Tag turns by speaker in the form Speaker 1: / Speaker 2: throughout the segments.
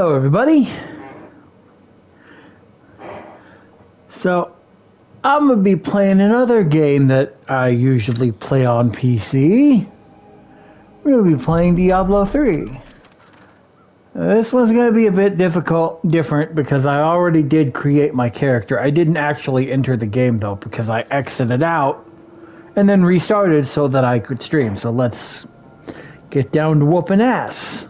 Speaker 1: Hello, everybody. So, I'm going to be playing another game that I usually play on PC. We're going to be playing Diablo 3. This one's going to be a bit different, because I already did create my character. I didn't actually enter the game, though, because I exited out and then restarted so that I could stream. So let's get down to whooping ass.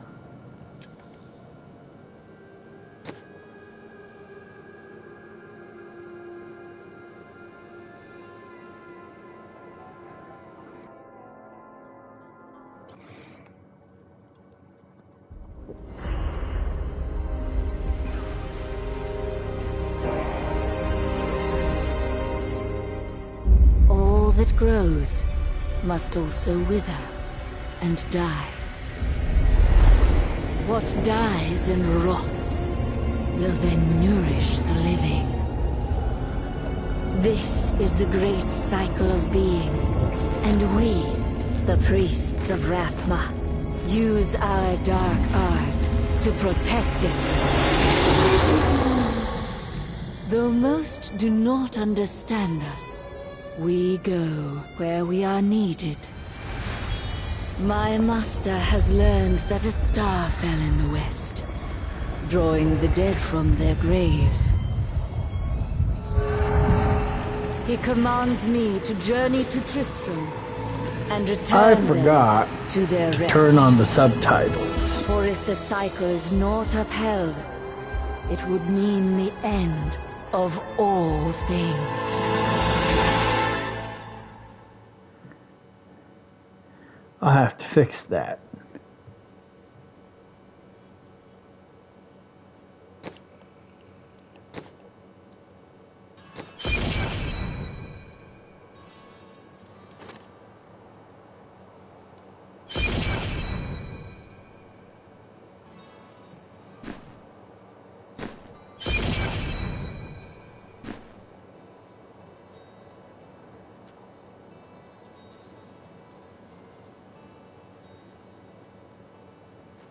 Speaker 2: All that grows must also wither and die. What dies and rots will then nourish the living. This is the great cycle of being, and we, the priests of Rathma, use our dark art to protect it. Though most do not understand us, we go where we are needed. My master has learned that a star fell in the west, drawing the dead from their graves. He commands me to journey to Tristram and return them to their rest.
Speaker 1: Turn on the subtitles.
Speaker 2: For if the cycle is not upheld, it would mean the end of all things.
Speaker 1: I'll have to fix that.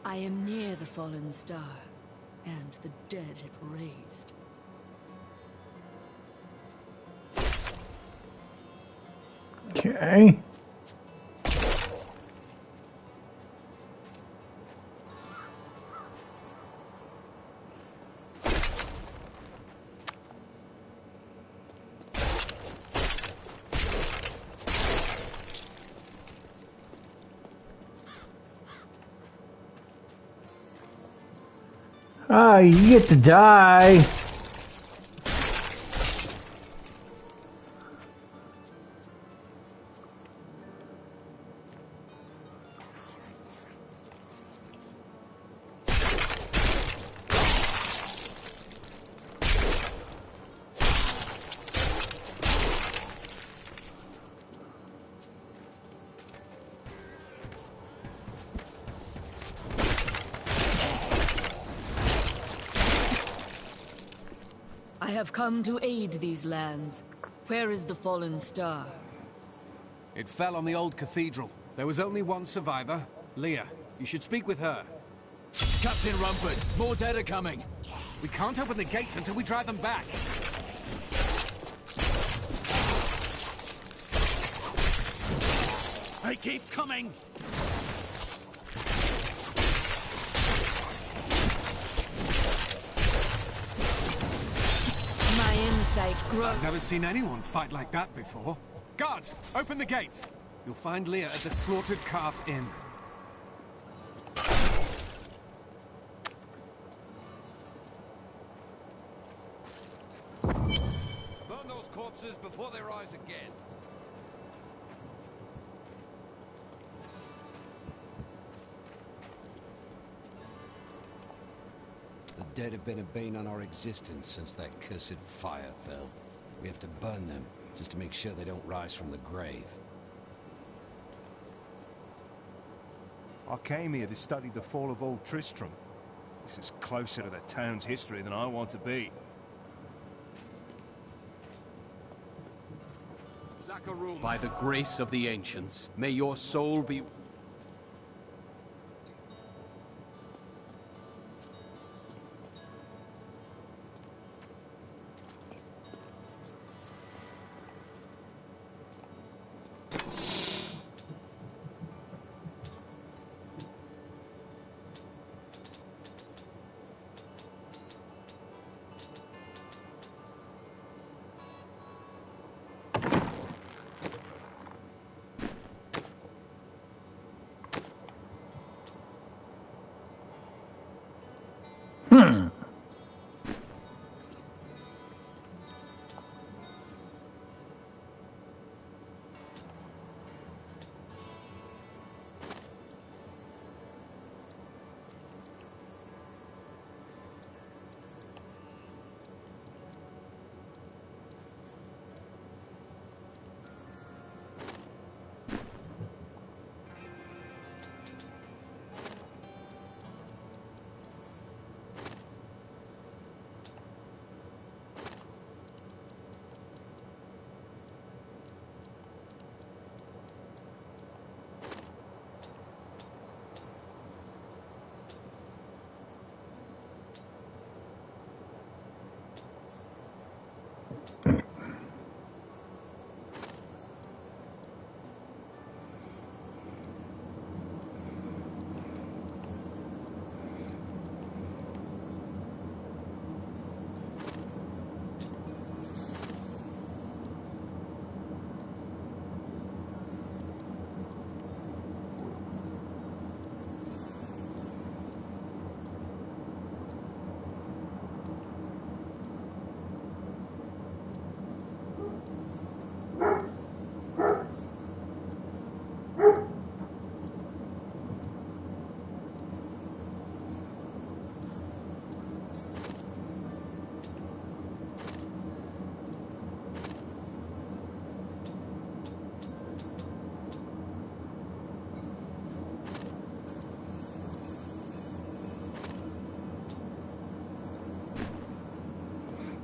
Speaker 2: I am near the fallen star, and the dead it raised.
Speaker 1: Okay. Ah, you get to die.
Speaker 2: I have come to aid these lands. Where is the fallen star?
Speaker 3: It fell on the old cathedral. There was only one survivor, Leah. You should speak with her.
Speaker 4: Captain Rumford, more dead are coming.
Speaker 3: We can't open the gates until we drive them back.
Speaker 4: They keep coming!
Speaker 2: My insight grows.
Speaker 3: I've never seen anyone fight like that before. Guards, open the gates. You'll find Leah at the Slaughtered Calf Inn.
Speaker 4: Burn those corpses before they rise again.
Speaker 5: The dead have been a bane on our existence since that cursed fire fell. We have to burn them, just to make sure they don't rise from the grave.
Speaker 6: I came here to study the fall of old Tristram. This is closer to the town's history than I want to be.
Speaker 4: By the grace of the ancients, may your soul be...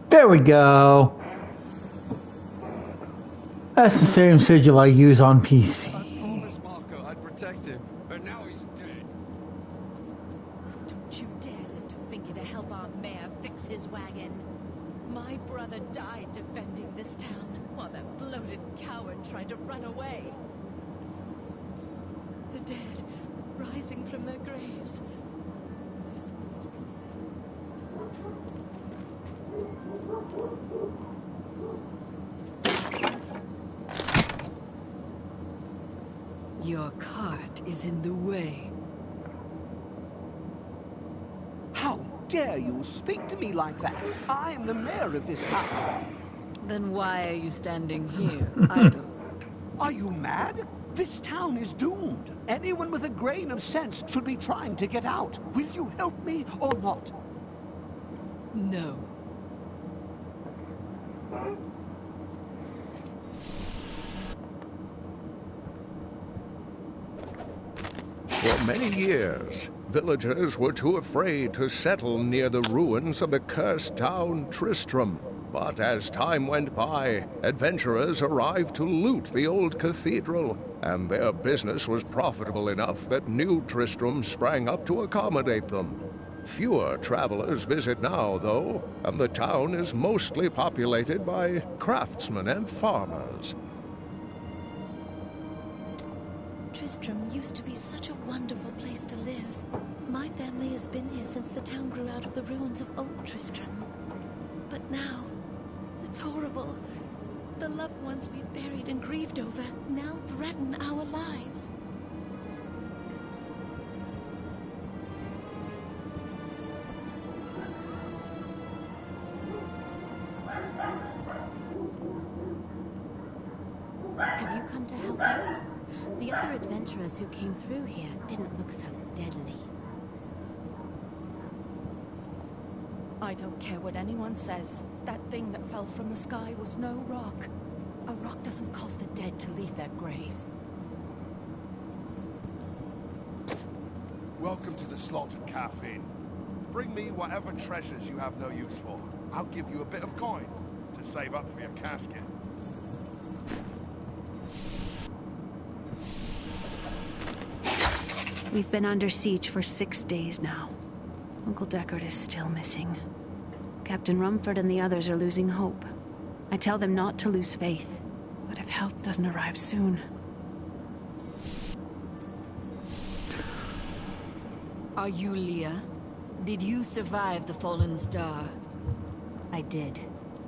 Speaker 1: There we go. That's the same sigil I use on PC.
Speaker 3: I promised Marco I'd protect him, but now he's dead.
Speaker 7: Don't you dare lift a finger to help our mayor fix his wagon. My brother died defending this town, while that bloated coward tried to run away. The dead, rising from their graves. They're supposed to be...
Speaker 2: Your cart is in the way.
Speaker 8: How dare you speak to me like that? I am the mayor of this town.
Speaker 2: Then why are you standing here, idle?
Speaker 8: Are you mad? This town is doomed. Anyone with a grain of sense should be trying to get out. Will you help me or not?
Speaker 2: No.
Speaker 9: For many years, villagers were too afraid to settle near the ruins of the cursed town Tristram. But as time went by, adventurers arrived to loot the old cathedral, and their business was profitable enough that new Tristram sprang up to accommodate them. Fewer travelers visit now, though, and the town is mostly populated by craftsmen and farmers.
Speaker 7: Tristram used to be such a wonderful place to live. My family has been here since the town grew out of the ruins of old Tristram. But now, it's horrible. The loved ones we've buried and grieved over now threaten our lives.
Speaker 10: Have you come to help us? The other adventurers who came through here didn't look so deadly.
Speaker 7: I don't care what anyone says. That thing that fell from the sky was no rock. A rock doesn't cause the dead to leave their graves.
Speaker 6: Welcome to the Slaughtered Calf Inn. Bring me whatever treasures you have no use for. I'll give you a bit of coin to save up for your casket.
Speaker 11: We've been under siege for 6 days now. Uncle Deckard is still missing. Captain Rumford and the others are losing hope. I tell them not to lose faith, but if help doesn't arrive soon...
Speaker 2: Are you Leah? Did you survive the Fallen Star?
Speaker 11: I did,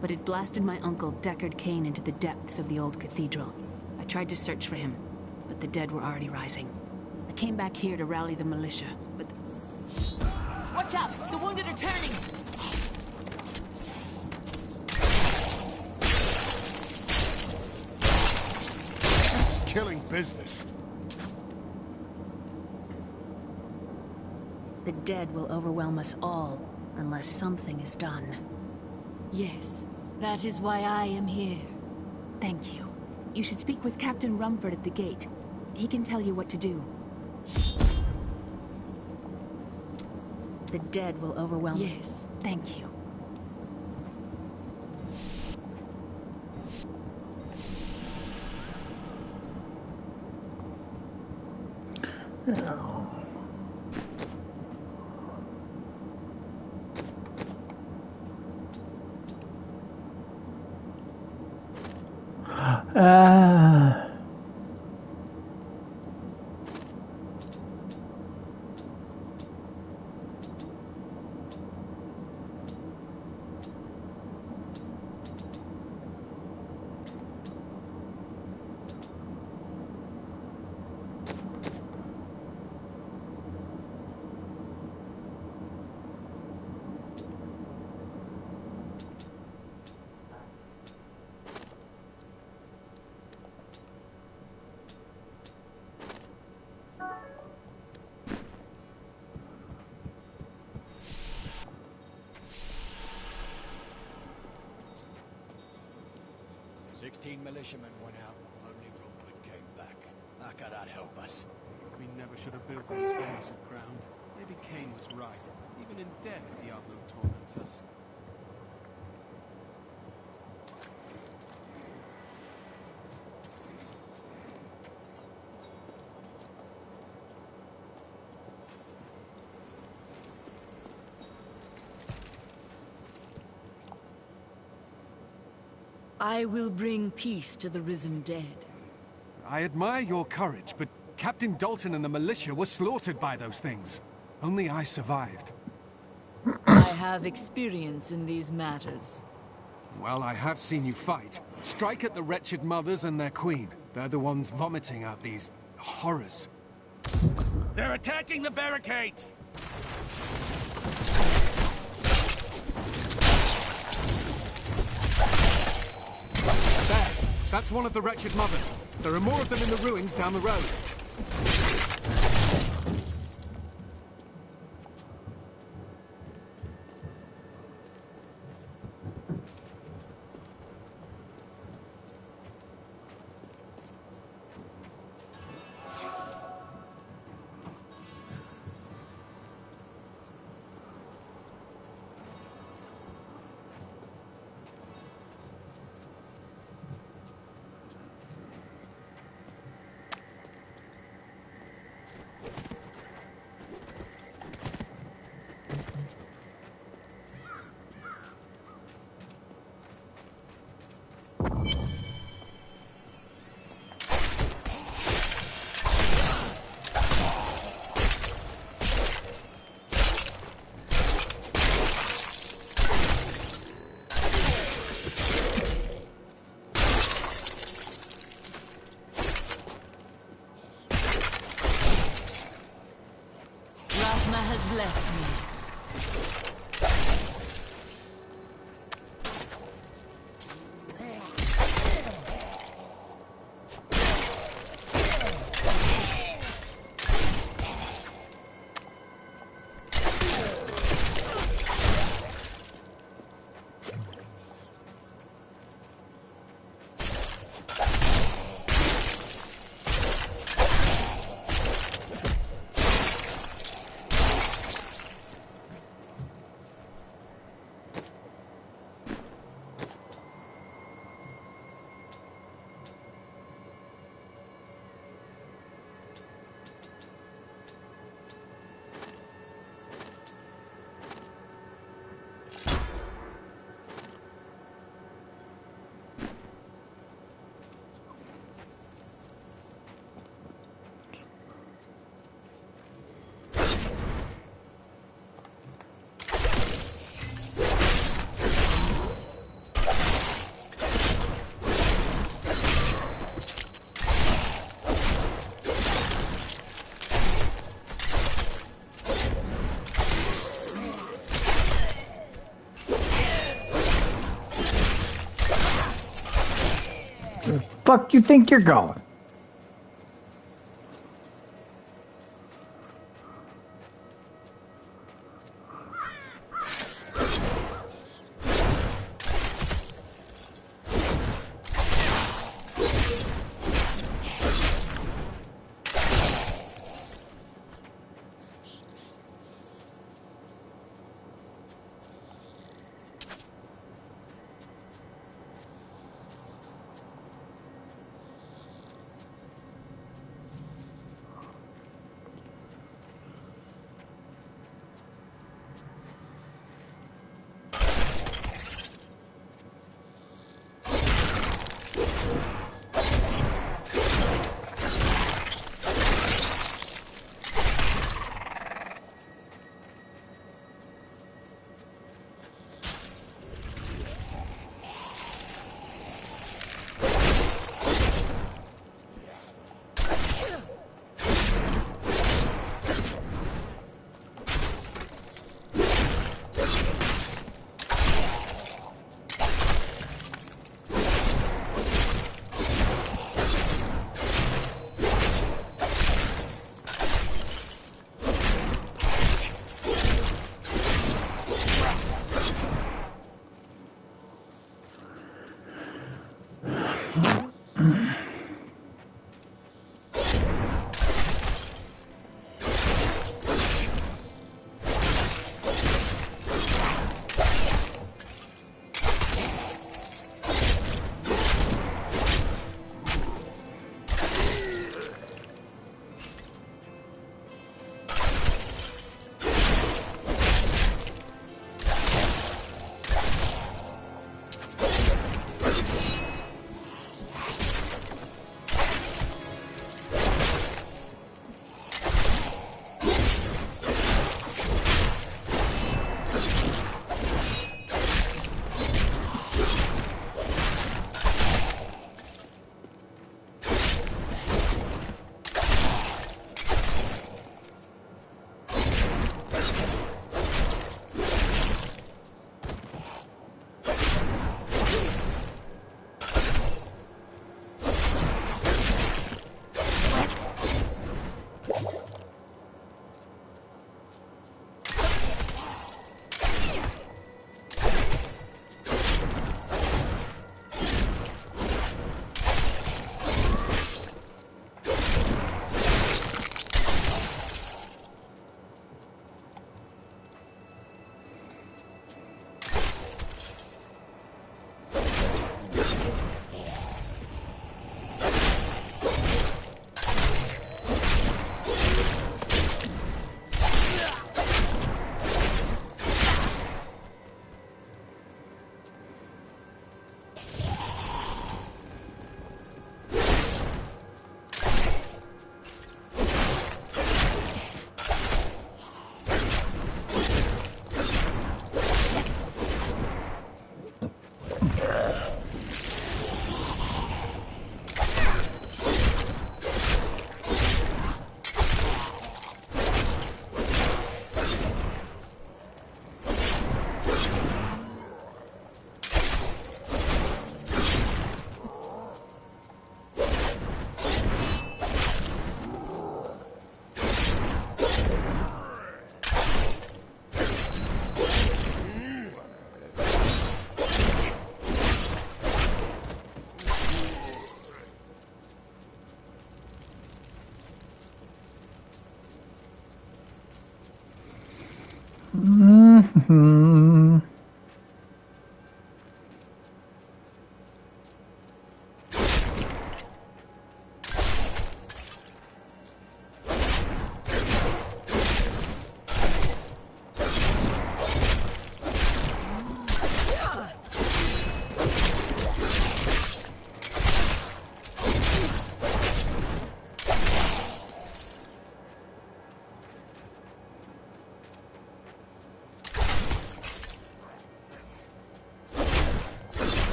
Speaker 11: but it blasted my uncle Deckard Cain into the depths of the old cathedral. I tried to search for him, but the dead were already rising. I came back here to rally the militia, but... Watch out! The wounded are turning!
Speaker 6: This is killing business.
Speaker 11: The dead will overwhelm us all, unless something is done.
Speaker 2: Yes, that is why I am here.
Speaker 11: Thank you. You should speak with Captain Rumford at the gate. He can tell you what to do. The dead will overwhelm us.
Speaker 2: Yes.
Speaker 11: Thank you.
Speaker 12: Militiamen went out. Only Rumford came back. How could that help us?
Speaker 3: We never should have built on this cursed ground. Maybe Cain was right. Even in death, Diablo torments us.
Speaker 2: I will bring peace to the risen dead.
Speaker 3: I admire your courage, but Captain Dalton and the militia were slaughtered by those things. Only I survived.
Speaker 2: I have experience in these matters.
Speaker 3: Well, I have seen you fight. Strike at the wretched mothers and their queen. They're the ones vomiting out these horrors.
Speaker 12: They're attacking the barricades!
Speaker 3: That's one of the wretched mothers. There are more of them in the ruins down the road.
Speaker 2: Has blessed me.
Speaker 1: fuck you think you're going?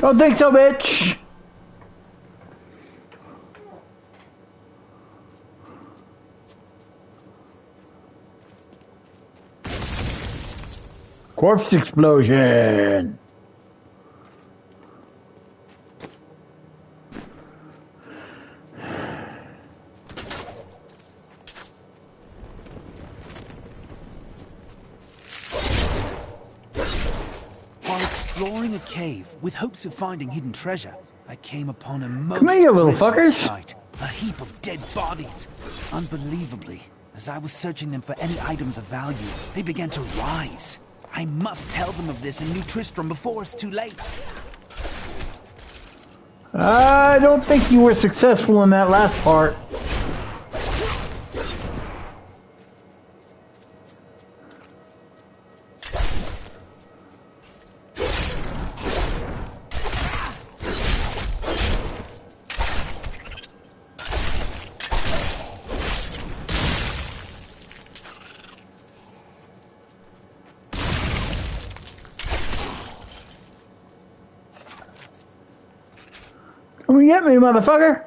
Speaker 1: Don't think so, bitch. Corpse explosion.
Speaker 13: While exploring a cave with hopes of finding hidden treasure, I came upon a most
Speaker 1: Come here, little
Speaker 13: grisly
Speaker 1: fuckers.
Speaker 13: sight. A heap of dead bodies. Unbelievably, as I was searching them for any items of value, they began to rise. I must tell them of this in New Tristram before it's too late.
Speaker 1: I don't think you were successful in that last part. Come and get me, motherfucker.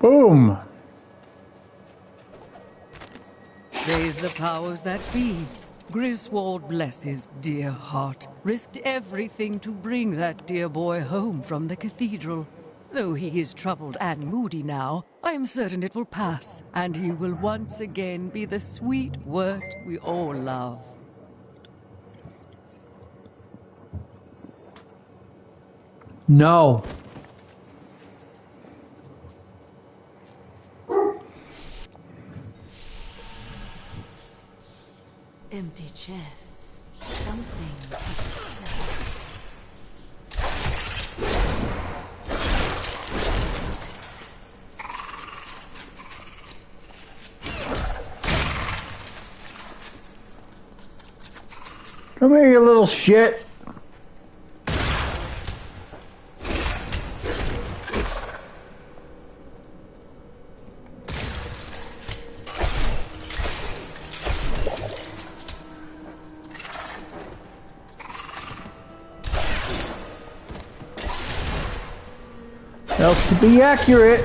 Speaker 1: Boom.
Speaker 14: Praise the powers that be. Griswold, bless his dear heart, risked everything to bring that dear boy home from the cathedral. Though he is troubled and moody now, I am certain it will pass, and he will once again be the sweet wort we all love.
Speaker 1: No.
Speaker 2: Empty chests. Something.
Speaker 1: Come here, you little shit. Else to be accurate.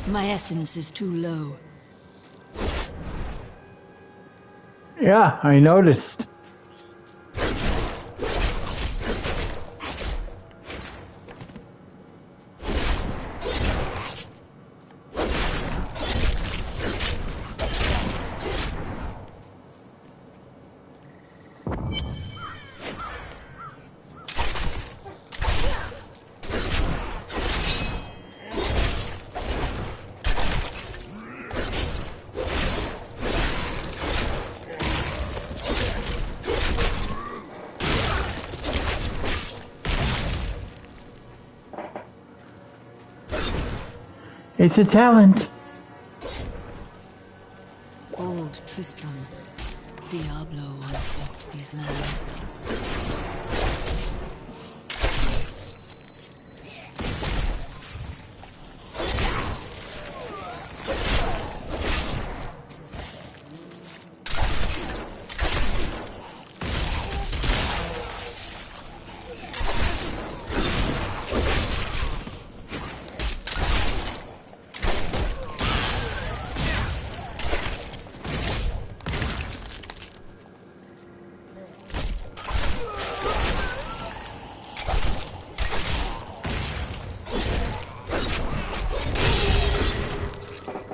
Speaker 2: My essence is too low.
Speaker 1: Yeah, I noticed. It's a talent.
Speaker 2: Old Tristram. Diablo once walked these lands.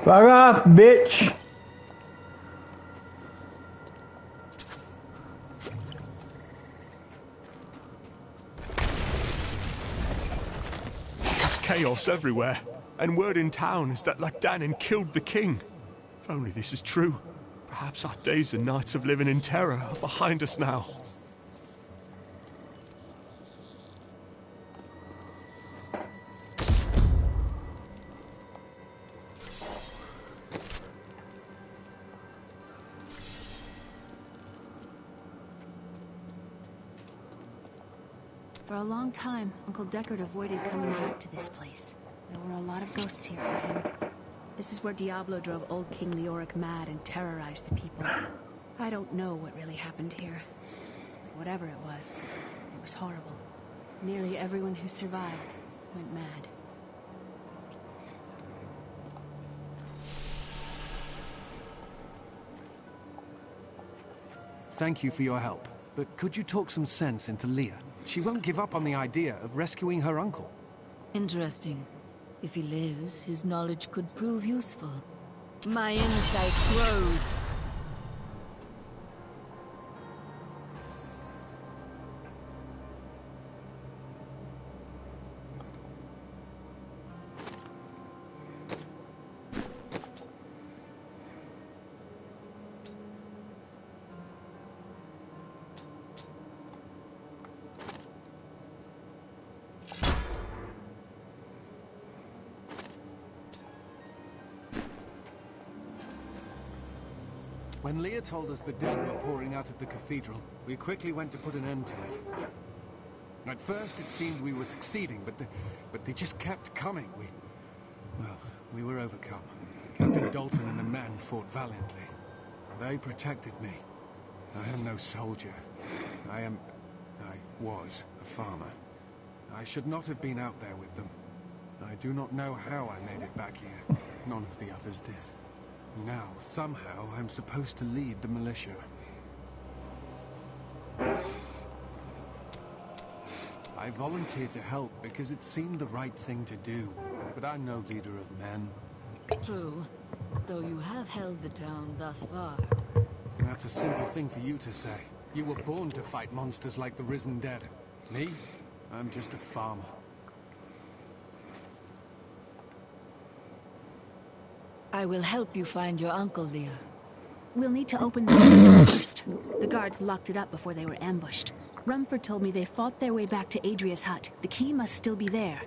Speaker 1: Fuck off, bitch.
Speaker 6: There's chaos everywhere, and word in town is that Ladanin killed the king. If only this is true, perhaps our days and nights of living in terror are behind us now.
Speaker 11: For a long time, Uncle Deckard avoided coming back to this place. There were a lot of ghosts here for him. This is where Diablo drove old King Leoric mad and terrorized the people. I don't know what really happened here. Whatever it was horrible. Nearly everyone who survived went mad.
Speaker 3: Thank you for your help, but could you talk some sense into Leah? She won't give up on the idea of rescuing her uncle.
Speaker 2: Interesting. If he lives, his knowledge could prove useful. My insight grows.
Speaker 3: When Leah told us the dead were pouring out of the cathedral, we quickly went to put an end to it. At first, it seemed we were succeeding, but they just kept coming. We were overcome. Captain Dalton and the men fought valiantly. They protected me. I am no soldier. I was a farmer. I should not have been out there with them. I do not know how I made it back here. None of the others did. Now, somehow, I'm supposed to lead the militia. I volunteered to help because it seemed the right thing to do, but I'm no leader of men.
Speaker 2: True, though you have held the town thus far.
Speaker 3: That's a simple thing for you to say. You were born to fight monsters like the risen dead. Me? I'm just a farmer.
Speaker 2: I will help you find your uncle, Leah.
Speaker 11: We'll need to open the door first. The guards locked it up before they were ambushed. Rumford told me they fought their way back to Adria's hut. The key must still be there.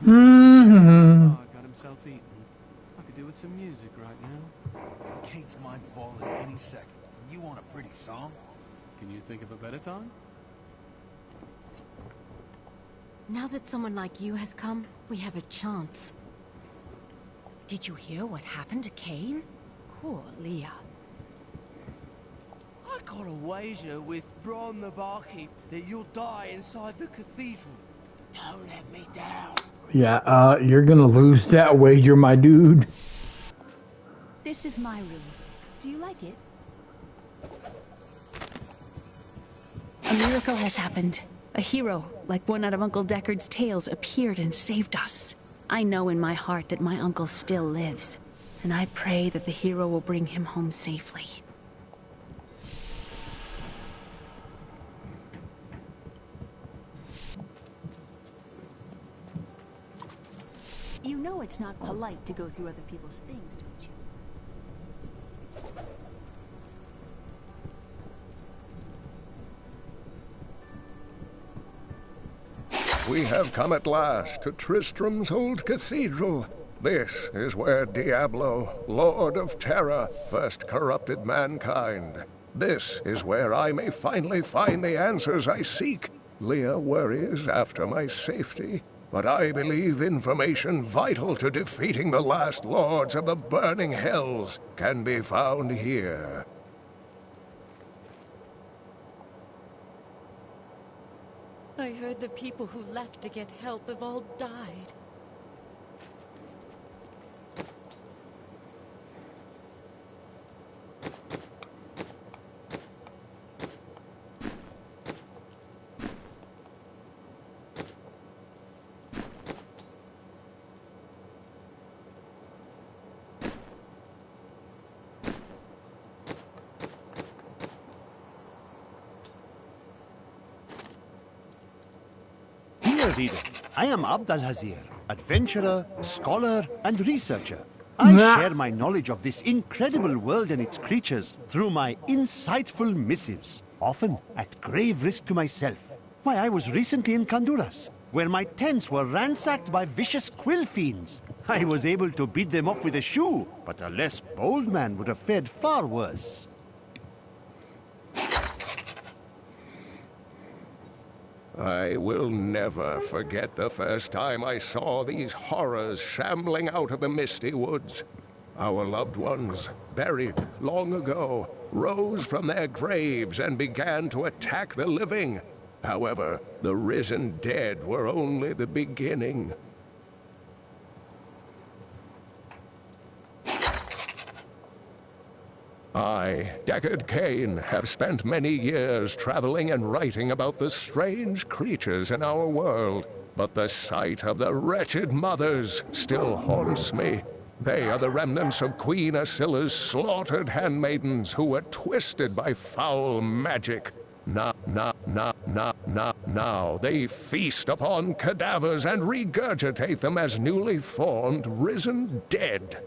Speaker 15: Got himself eaten. I could do with some music right now.
Speaker 13: Kate's mind falling any second. You want a pretty song?
Speaker 15: Can you think of a better time?
Speaker 10: Now that someone like you has come, we have a chance.
Speaker 16: Did you hear what happened to Cain? Poor Leah.
Speaker 17: I got a wager with Bron the barkeep that you'll die inside the cathedral. Don't let me down.
Speaker 1: Yeah, you're gonna lose that wager, my dude.
Speaker 11: This is my room. Do you like it? A miracle has happened. A hero, like one out of Uncle Deckard's tales, appeared and saved us. I know in my heart that my uncle still lives, and I pray that the hero will bring him home safely.
Speaker 10: You know it's not polite to go through other people's things, don't you?
Speaker 9: We have come at last to Tristram's old cathedral. This is where Diablo, Lord of Terror, first corrupted mankind. This is where I may finally find the answers I seek. Leah worries after my safety, but I believe information vital to defeating the last lords of the burning hells can be found here.
Speaker 7: I heard the people who left to get help have all died.
Speaker 8: Reader, I am Abd al-Hazir, adventurer, scholar, and researcher. I share my knowledge of this incredible world and its creatures through my insightful missives, often at grave risk to myself. Why, I was recently in Kanduras, where my tents were ransacked by vicious quill fiends. I was able to beat them off with a shoe, but a less bold man would have fared far worse.
Speaker 9: I will never forget the first time I saw these horrors shambling out of the misty woods. Our loved ones, buried long ago, rose from their graves and began to attack the living. However, the risen dead were only the beginning. I, Deckard Cain, have spent many years traveling and writing about the strange creatures in our world, but the sight of the wretched mothers still haunts me. They are the remnants of Queen Asilla's slaughtered handmaidens who were twisted by foul magic. Now they feast upon cadavers and regurgitate them as newly formed, risen dead.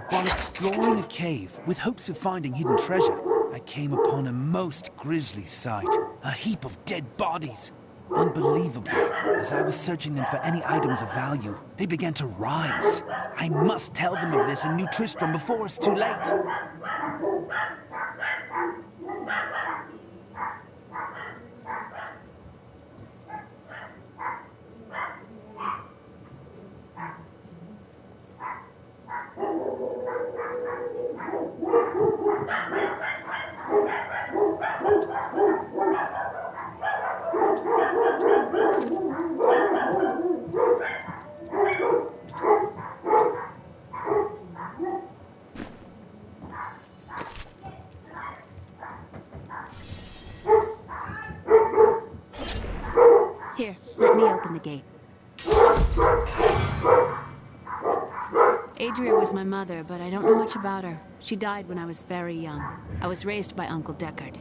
Speaker 13: While exploring a cave with hopes of finding hidden treasure, I came upon a most grisly sight. A heap of dead bodies. Unbelievably, as I was searching them for any items of value, they began to rise. I must tell them of this in New Tristram before it's too late.
Speaker 11: Here, let me open the gate. Adria was my mother, but I don't know much about her. She died when I was very young. I was raised by Uncle Deckard.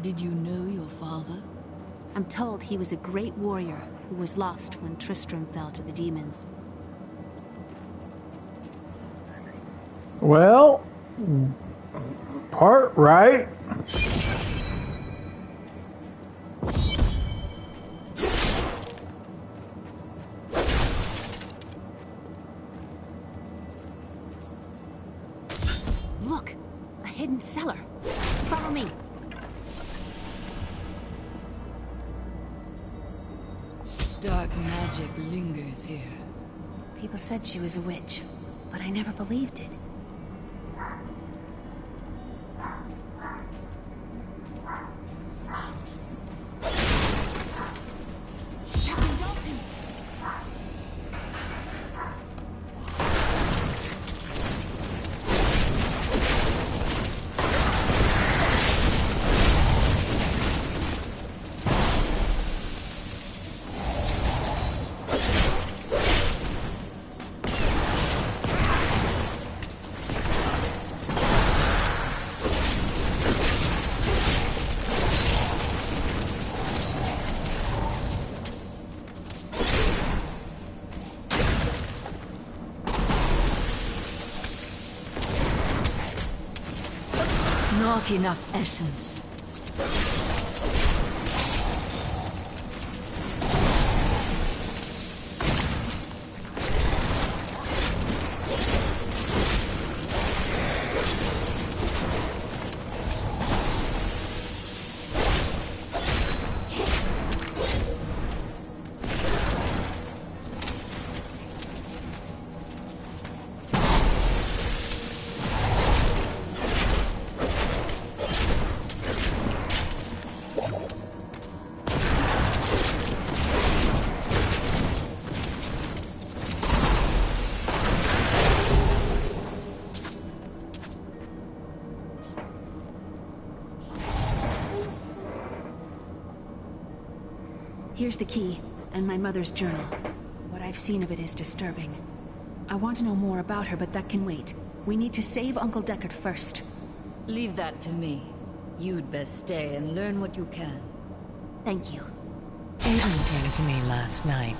Speaker 2: Did you know your father?
Speaker 11: I'm told he was a great warrior who was lost when Tristram fell to the demons.
Speaker 1: Well, part right.
Speaker 11: Look, a hidden cellar. Follow me.
Speaker 2: Dark magic lingers here.
Speaker 11: People said she was a witch. but I never believed it.
Speaker 2: Not enough essence.
Speaker 11: Here's the key, and my mother's journal. What I've seen of it is disturbing. I want to know more about her, but that can wait. We need to save Uncle Deckard first.
Speaker 2: Leave that to me. You'd best stay and learn what you can.
Speaker 11: Thank you.
Speaker 18: Aiden came to me last night.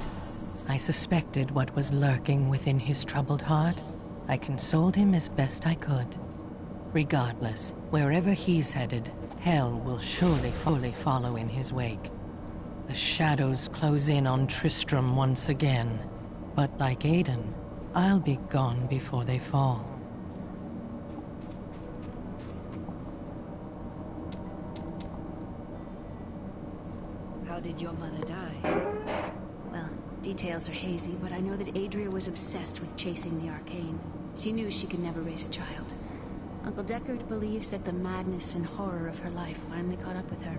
Speaker 18: I suspected what was lurking within his troubled heart. I consoled him as best I could. Regardless, wherever he's headed, hell will surely follow in his wake. The shadows close in on Tristram once again. But like Aiden, I'll be gone before they fall.
Speaker 2: How did your mother die?
Speaker 11: Well, details are hazy, but I know that Adria was obsessed with chasing the arcane. She knew she could never raise a child. Uncle Deckard believes that the madness and horror of her life finally caught up with her.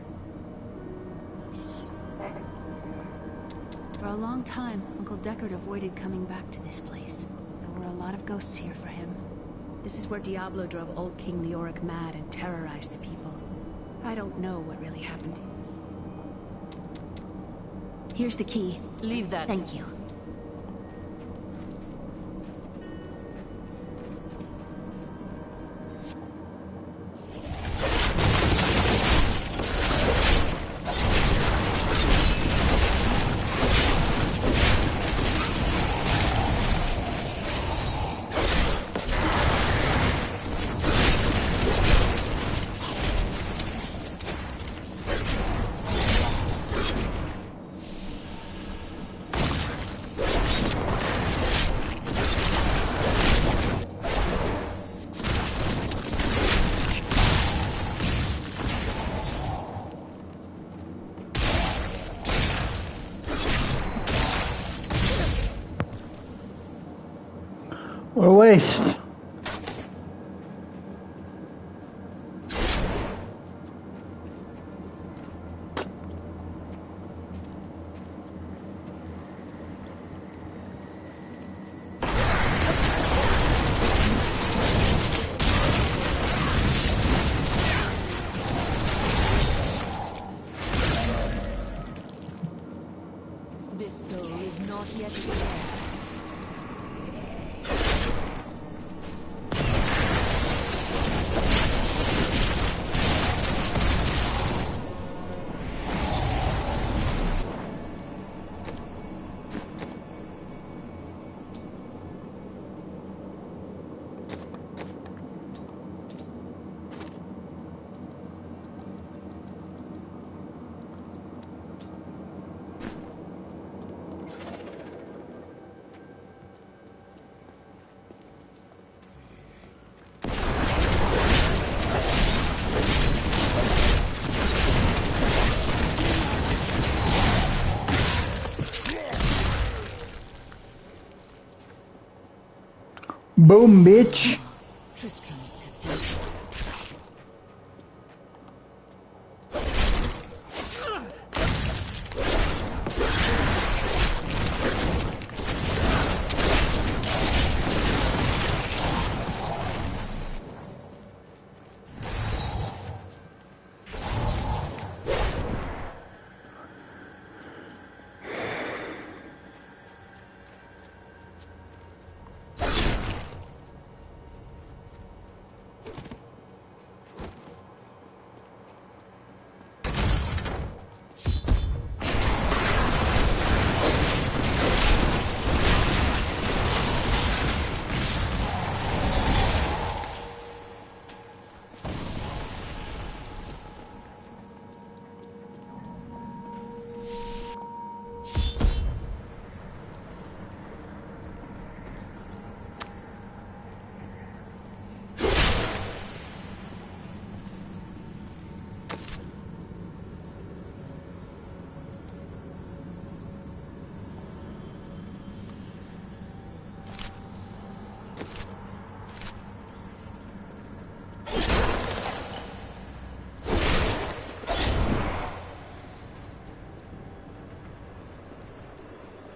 Speaker 11: For a long time, Uncle Deckard avoided coming back to this place. There were a lot of ghosts here for him. This is where Diablo drove old King Leoric mad and terrorized the people. I don't know what really happened. Here's the key.
Speaker 2: Leave that.
Speaker 11: Thank you.
Speaker 1: What a waste.
Speaker 2: This soul is not yet dead.
Speaker 1: Boom, bitch.
Speaker 2: Tristram Cathedral.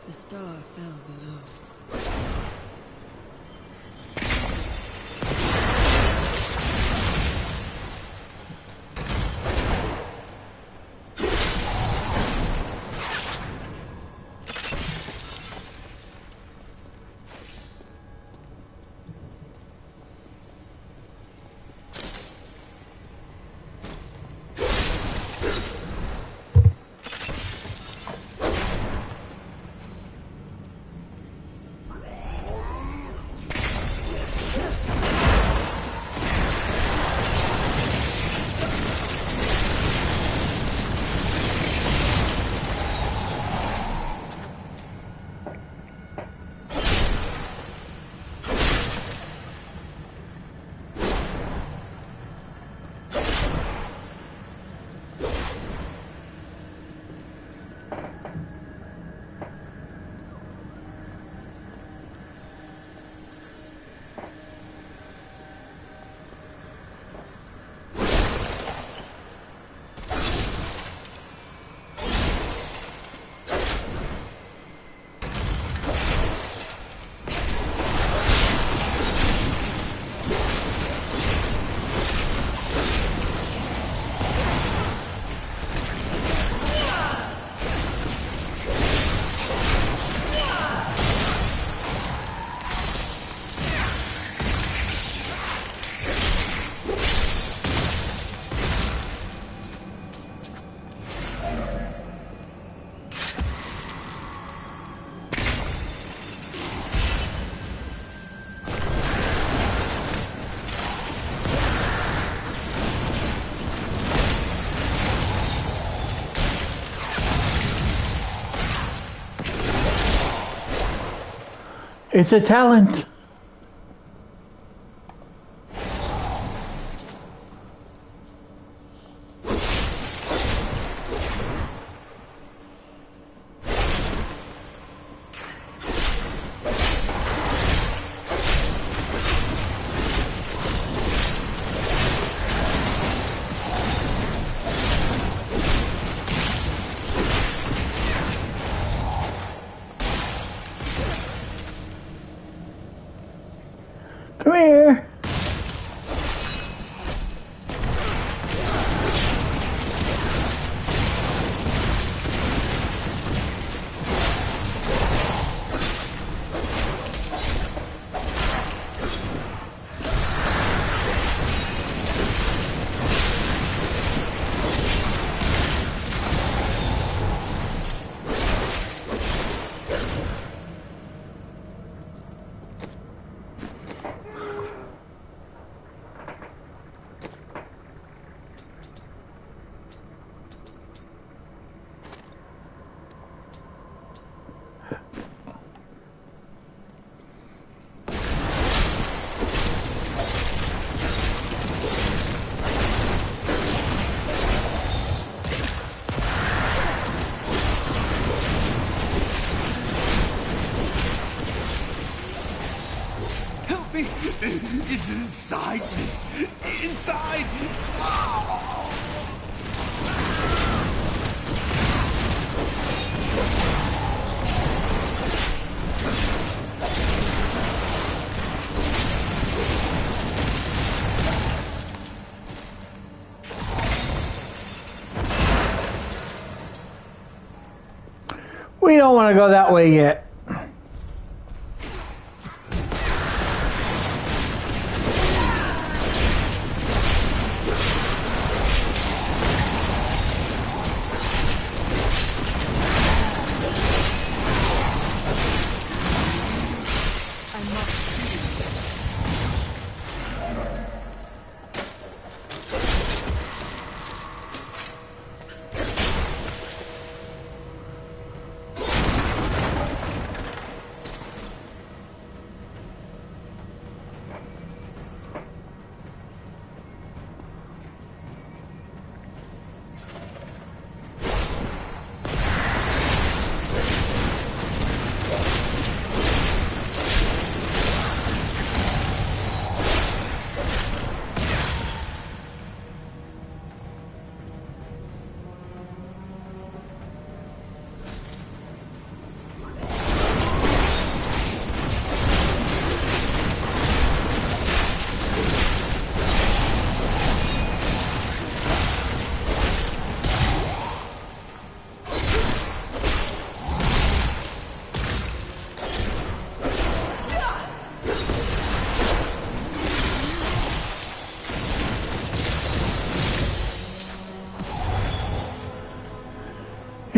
Speaker 2: The star fell below.
Speaker 1: It's a talent. Come here.
Speaker 17: me? It's inside me. Inside! Oh.
Speaker 1: We don't want to go that way yet.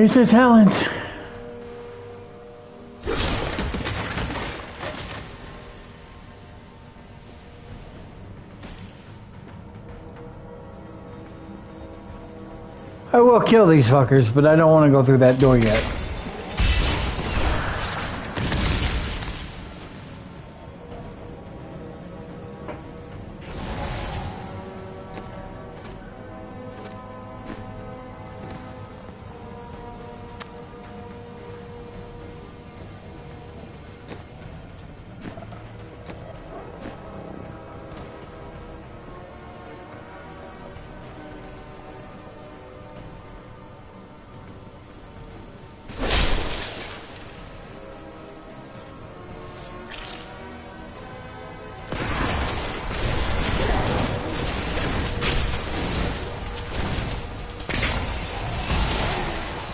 Speaker 1: It's a talent. I will kill these fuckers, but I don't want to go through that door yet.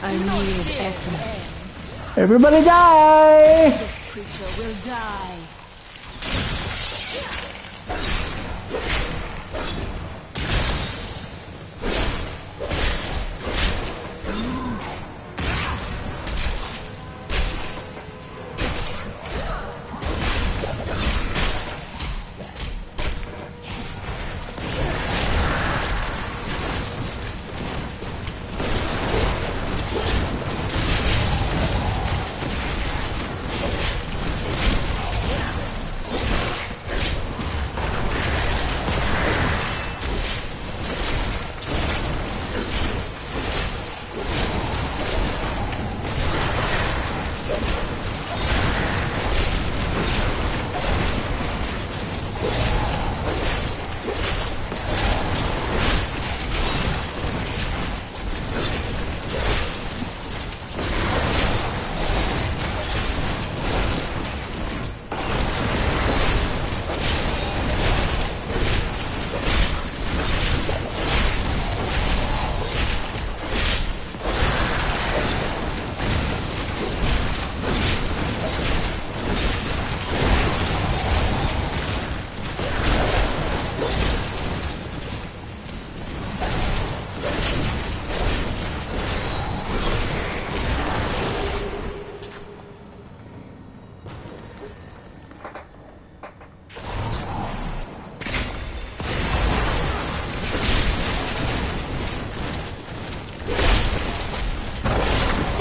Speaker 2: I need essence.
Speaker 1: Everybody die!
Speaker 2: This creature will die.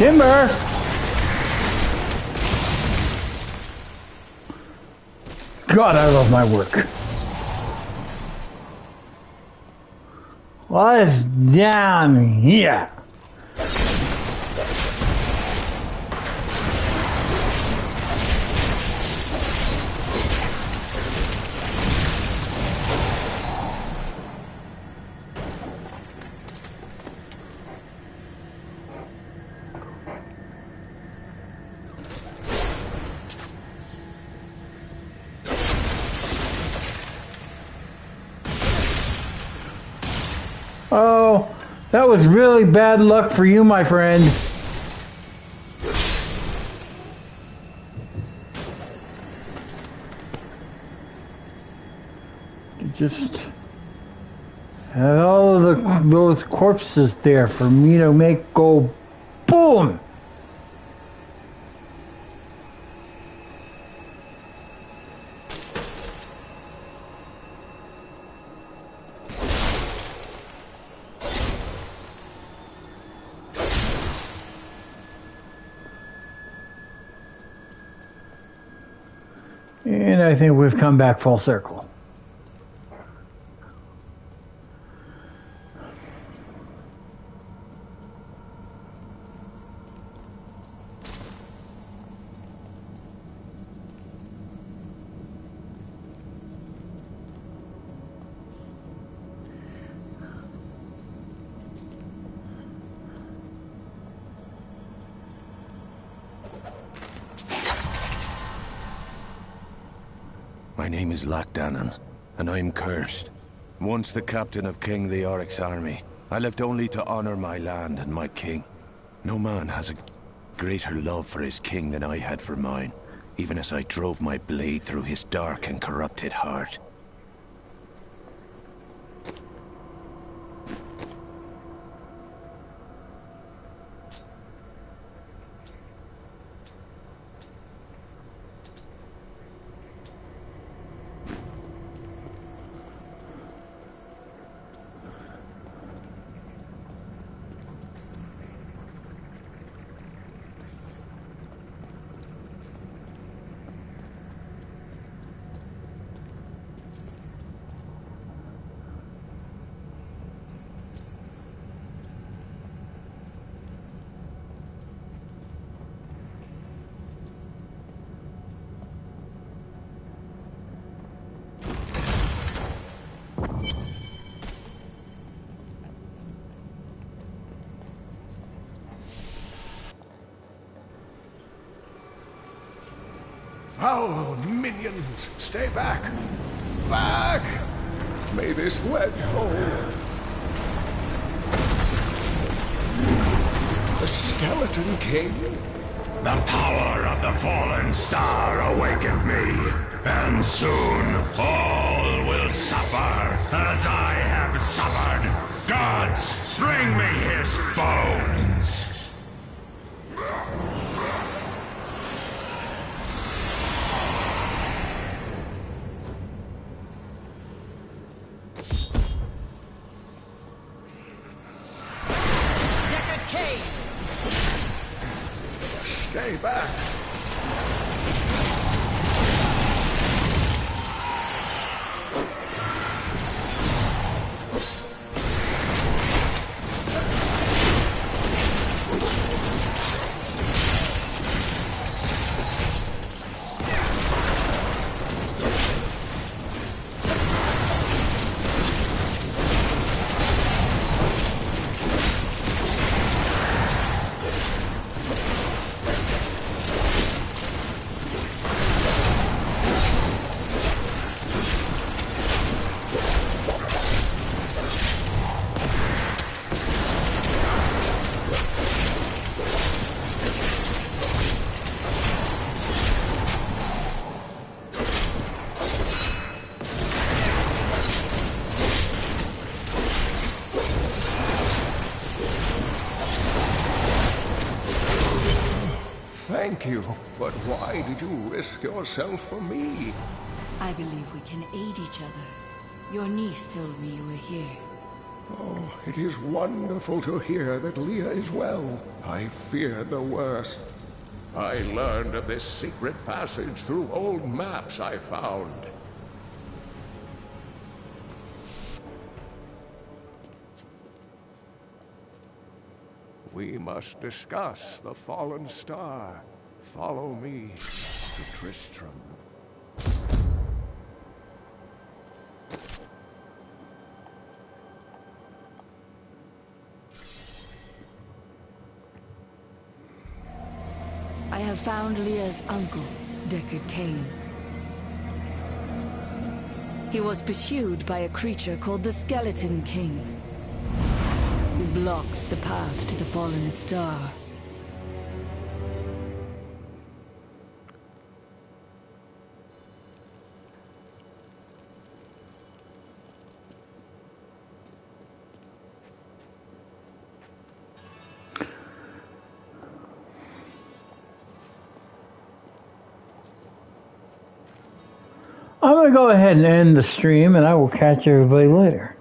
Speaker 1: Timber! God, I love my work. What's down here? Oh, that was really bad luck for you, my friend. Just had all of those corpses there for me to make go boom. And I think we've come back full circle.
Speaker 19: My name is Lackdanon, and I am cursed. Once the captain of King Leoric's army, I lived only to honor my land and my king. No man has a greater love for his king than I had for mine, even as I drove my blade through his dark and corrupted heart.
Speaker 9: Foul minions, stay back! Back! May this wedge hold. The Skeleton King?
Speaker 20: The power of the fallen star awakened me, and soon all will suffer as I have suffered. Gods, bring me his bones!
Speaker 9: Stay back! Thank you, but why did you risk yourself for me?
Speaker 2: I believe we can aid each other. Your niece told me you were here.
Speaker 9: Oh, it is wonderful to hear that Leah is well. I feared the worst. I learned of this secret passage through old maps I found. We must discuss the fallen star. Follow me to Tristram.
Speaker 2: I have found Leah's uncle, Deckard Cain. He was pursued by a creature called the Skeleton King. blocks the path to the fallen star.
Speaker 1: I'm going to go ahead and end the stream, and I will catch everybody later.